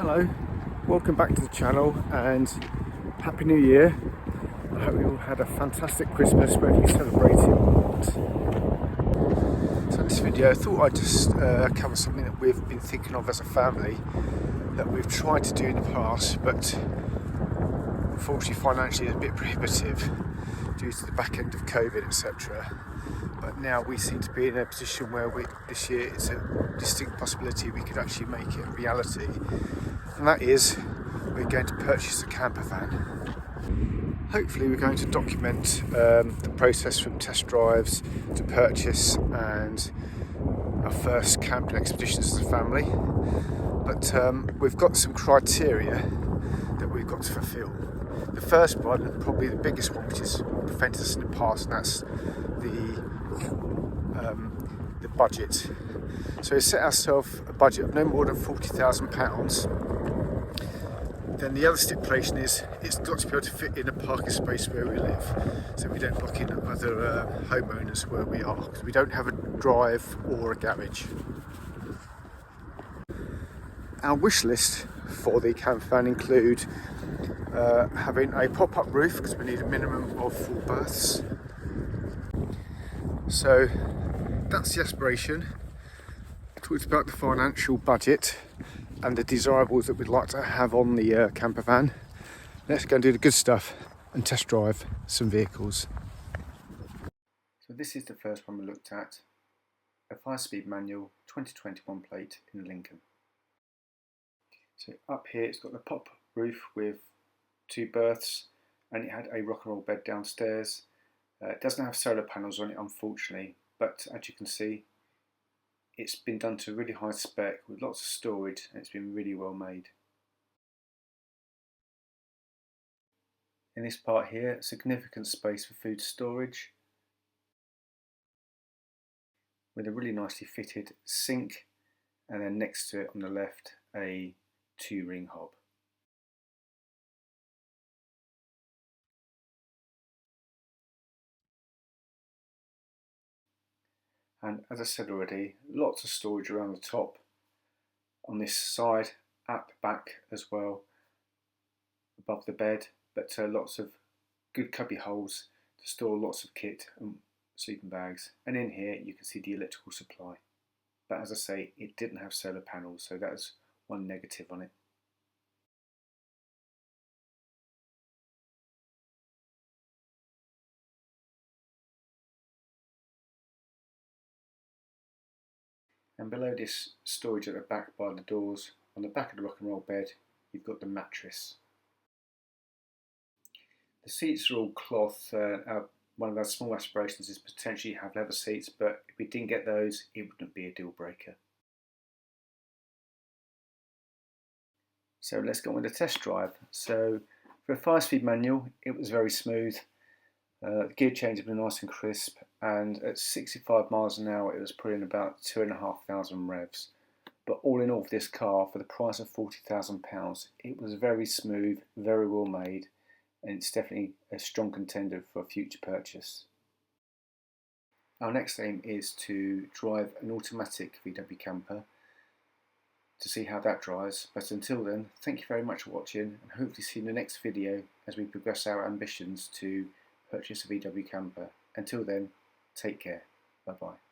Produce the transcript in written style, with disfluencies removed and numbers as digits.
Hello, welcome back to the channel and Happy New Year. I hope you all had a fantastic Christmas, whether you celebrate it or not. So in this video I thought I'd just cover something that we've been thinking of as a family that we've tried to do in the past, but unfortunately financially it's a bit prohibitive due to the back end of COVID, etc. But now we seem to be in a position where this year it's a distinct possibility we could actually make it a reality, and that is we're going to purchase a camper van. Hopefully we're going to document the process from test drives to purchase and our first camping expeditions as a family, but we've got some criteria that we've got to fulfil. The first one, probably the biggest one, which has prevented us in the past, and that's the budget. So we set ourselves a budget of no more than £40,000. Then the other stipulation is it's got to be able to fit in a parking space where we live, so we don't block in other homeowners where we are, because we don't have a drive or a garage. Our wish list for the camper van include having a pop-up roof, because we need a minimum of 4 berths. So that's the aspiration. I talked about the financial budget and the desirables that we'd like to have on the camper van. Let's go and do the good stuff and test drive some vehicles. So this is the first one we looked at, a 5-speed manual 2021 plate in Lincoln. So up here it's got the pop roof with 2 berths, and it had a rock and roll bed downstairs. It doesn't have solar panels on it, unfortunately, but as you can see it's been done to a really high spec with lots of storage, and it's been really well made. In this part here, significant space for food storage with a really nicely fitted sink, and then next to it on the left a 2-ring hob. And as I said already, lots of storage around the top, on this side, at the back as well, above the bed, but lots of good cubby holes to store lots of kit and sleeping bags. And in here you can see the electrical supply. But as I say, it didn't have solar panels, so that was one negative on it. And below this storage at the back by the doors, on the back of the rock and roll bed, you've got the mattress. The seats are all cloth. One of our small aspirations is potentially have leather seats, but if we didn't get those, it wouldn't be a deal breaker. So let's go on with the test drive. So for a 5-speed manual, it was very smooth. The gear change had been nice and crisp, and at 65 miles an hour it was putting about 2,500 revs. But all in all, for this car, for the price of £40,000, it was very smooth, very well made, and it's definitely a strong contender for a future purchase. Our next aim is to drive an automatic VW camper to see how that drives, but until then, thank you very much for watching, and hopefully see you in the next video as we progress our ambitions to purchase a VW camper. Until then, take care. Bye bye.